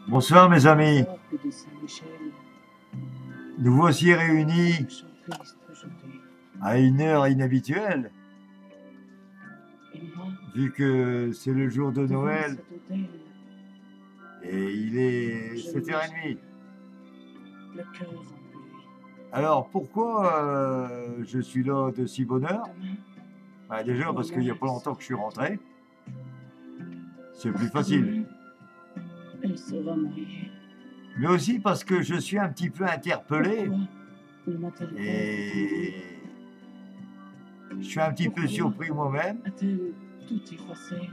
Bonsoir mes amis, Temple de Saint-Michel, nous voici réunis nous sommes tristes aujourd'hui. à une heure inhabituelle, Et moi, vu que c'est le jour de devant Noël cet autel, et il est je 7h30. le cœur rempli. Alors pourquoi je suis là de si bonne heure? Demain, Déjà parce qu'il n'y a pas longtemps que je suis rentré, c'est plus facile. elle sera mariée. Mais aussi parce que je suis un petit peu interpellé Pourquoi ne m'a-t-elle pas et attendue? je suis un petit peu Pourquoi surpris moi-même. a-t-elle tout effacé?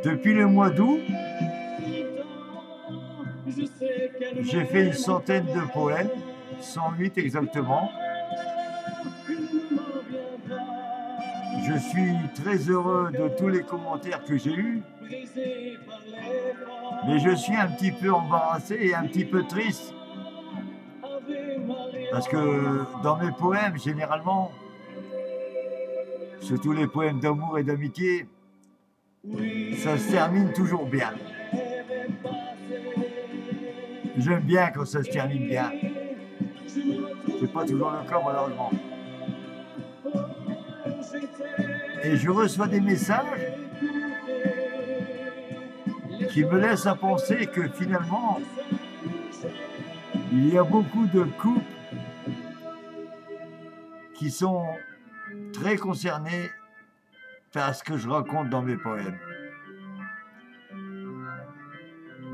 Depuis le mois d'août, j'ai fait une centaine de poèmes, 108 exactement. Je suis très heureux de tous les commentaires que j'ai eus, mais je suis un petit peu embarrassé et un petit peu triste. Parce que dans mes poèmes, généralement, surtout les poèmes d'amour et d'amitié, ça se termine toujours bien. J'aime bien quand ça se termine bien. C'est pas toujours le cas malheureusement. Et je reçois des messages qui me laissent à penser que finalement, il y a beaucoup de couples qui sont très concernés par ce que je raconte dans mes poèmes.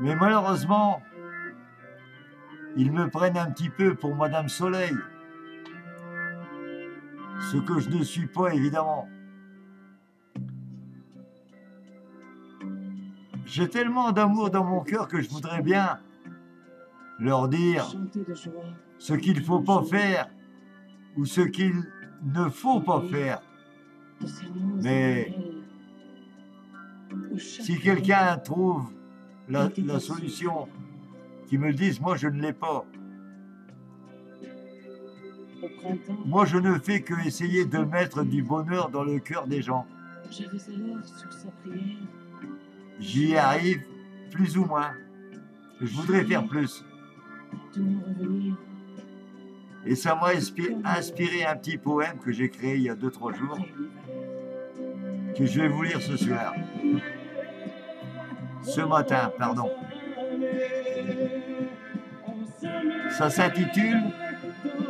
Mais malheureusement, ils me prennent un petit peu pour Madame Soleil, ce que je ne suis pas évidemment. J'ai tellement d'amour dans mon cœur que je voudrais bien leur dire ce qu'il ne faut pas faire ou ce qu'il ne faut pas faire. Mais si quelqu'un trouve la solution, qu'il me le dise, moi je ne l'ai pas. Moi je ne fais que essayer de mettre du bonheur dans le cœur des gens. J'y arrive plus ou moins. Je voudrais faire plus. Et ça m'a inspiré un petit poème que j'ai créé il y a 2-3 jours, que je vais vous lire ce soir. Ce matin, pardon. Ça s'intitule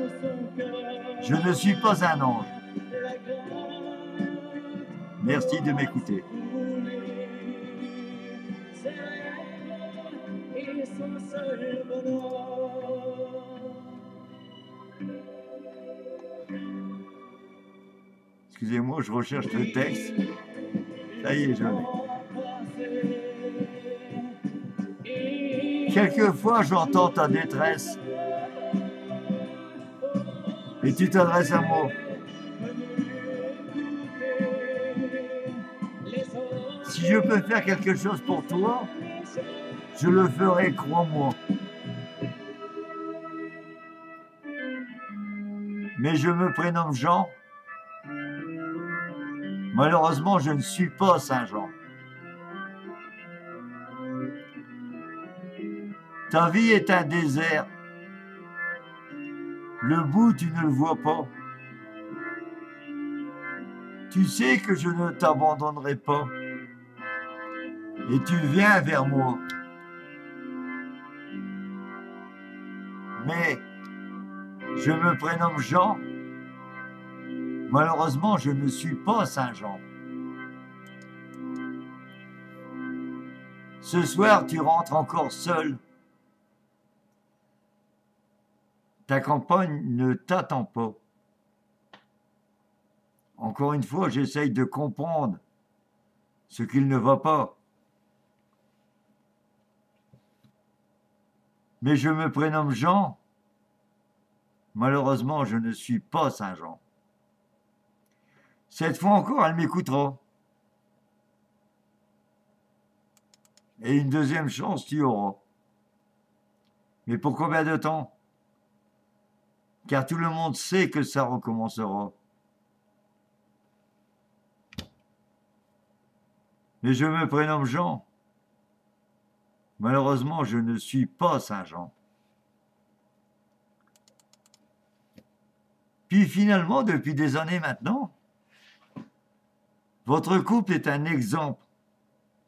« Je ne suis pas un ange ». Merci de m'écouter. Excusez-moi, je recherche le texte. Ça y est, je l'ai. Quelquefois, j'entends ta détresse et tu t'adresses à moi. Si je peux faire quelque chose pour toi, je le ferai, crois-moi. Mais je me prénomme Jean. Malheureusement, je ne suis pas Saint-Jean. Ta vie est un désert. Le bout, tu ne le vois pas. Tu sais que je ne t'abandonnerai pas. Et tu viens vers moi. Mais je me prénomme Jean. Malheureusement, je ne suis pas Saint-Jean. Ce soir, tu rentres encore seul. Ta campagne ne t'attend pas. Encore une fois, j'essaye de comprendre ce qu'il ne va pas. Mais je me prénomme Jean. Malheureusement, je ne suis pas Saint-Jean. Cette fois encore, elle m'écoutera. Et une deuxième chance, tu auras. Mais pour combien de temps? Car tout le monde sait que ça recommencera. Mais je me prénomme Jean. Malheureusement, je ne suis pas Saint Jean. Puis finalement, depuis des années maintenant, votre couple est un exemple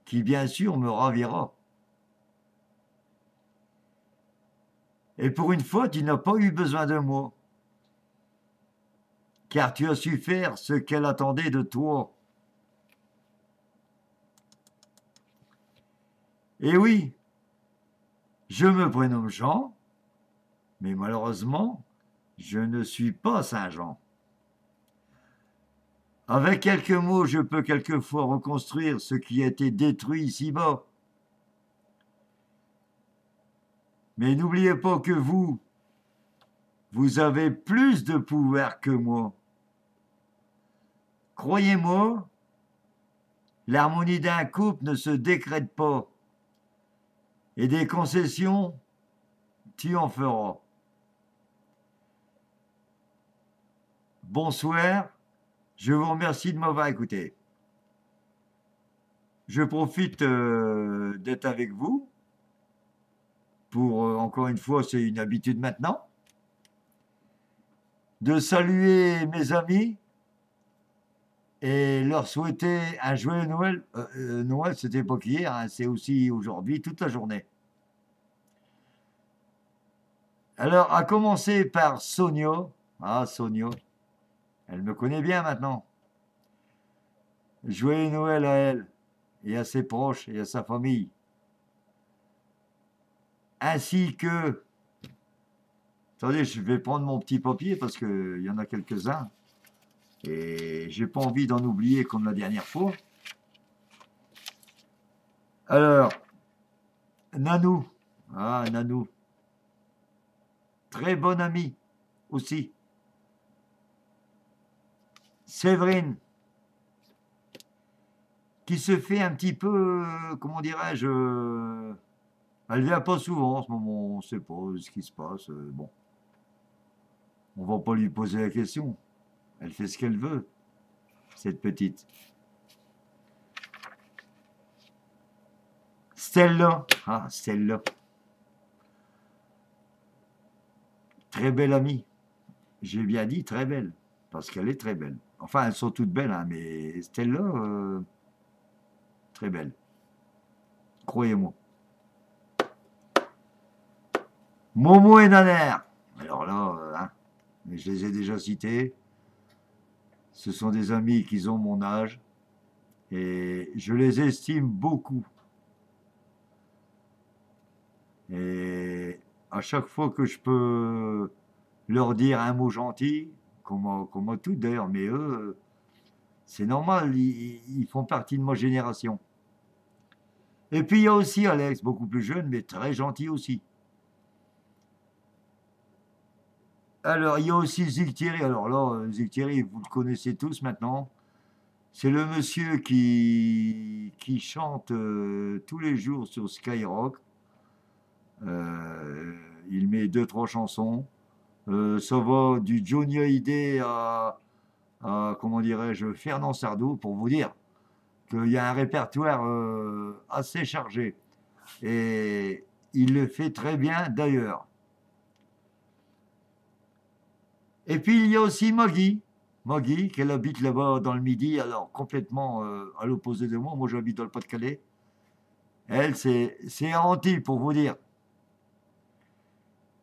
qui, bien sûr, me ravira. Et pour une fois, tu n'as pas eu besoin de moi, car tu as su faire ce qu'elle attendait de toi. Et oui, je me prénomme Jean, mais malheureusement, je ne suis pas Saint Jean. Avec quelques mots, je peux quelquefois reconstruire ce qui a été détruit ici-bas. Mais n'oubliez pas que vous avez plus de pouvoir que moi. Croyez-moi, l'harmonie d'un couple ne se décrète pas. Et des concessions, tu en feras. Bonsoir, je vous remercie de m'avoir écouté. Je profite d'être avec vous pour, encore une fois, c'est une habitude maintenant, de saluer mes amis et leur souhaiter un joyeux Noël. Noël, c'était pas qu'hier, hein, c'est aussi aujourd'hui, toute la journée. Alors, à commencer par Sonia. Ah, Sonia, elle me connaît bien maintenant. Joyeux Noël à elle et à ses proches et à sa famille. Ainsi que... Attendez, je vais prendre mon petit papier parce qu'il y en a quelques-uns. Et j'ai pas envie d'en oublier comme la dernière fois. Alors, Nanou. Ah, Nanou. Très bonne amie aussi. Séverine. Qui se fait un petit peu, comment dirais-je, elle vient pas souvent en ce moment, on ne sait pas ce qui se passe. Bon, on va pas lui poser la question. Elle fait ce qu'elle veut, cette petite. Stella. Ah, Stella. Très belle amie. J'ai bien dit très belle, parce qu'elle est très belle. Enfin, elles sont toutes belles, hein, mais Stella, très belle. Croyez-moi. Momo et Naner. Alors là, hein, mais je les ai déjà cités. Ce sont des amis qui ont mon âge et je les estime beaucoup. Et à chaque fois que je peux leur dire un mot gentil, comme à toutes d'ailleurs, mais eux, c'est normal, ils font partie de ma génération. Et puis il y a aussi Alex, beaucoup plus jeune, mais très gentil aussi. Alors, il y a aussi Zig Thierry. Alors là, Zig Thierry, vous le connaissez tous maintenant. C'est le monsieur qui chante tous les jours sur Skyrock. Il met 2-3 chansons. Ça va du Johnny Hallyday à comment dirais-je, Fernand Sardou, pour vous dire qu'il y a un répertoire assez chargé. Et il le fait très bien d'ailleurs. Et puis il y a aussi Maggie. Maggie, qu'elle habite là-bas dans le Midi, alors complètement à l'opposé de moi. Moi, j'habite dans le Pas-de-Calais. Elle, c'est à Antibes, pour vous dire.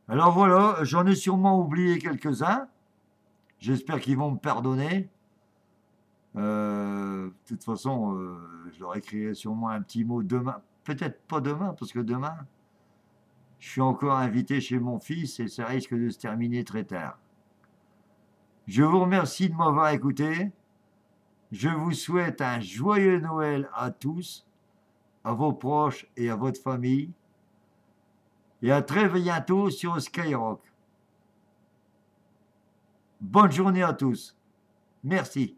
Alors voilà, j'en ai sûrement oublié quelques-uns. J'espère qu'ils vont me pardonner. De toute façon, je leur écrirai sûrement un petit mot demain. Peut-être pas demain, parce que demain, je suis encore invité chez mon fils et ça risque de se terminer très tard. Je vous remercie de m'avoir écouté. Je vous souhaite un joyeux Noël à tous, à vos proches et à votre famille. Et à très bientôt sur Skyrock. Bonne journée à tous. Merci.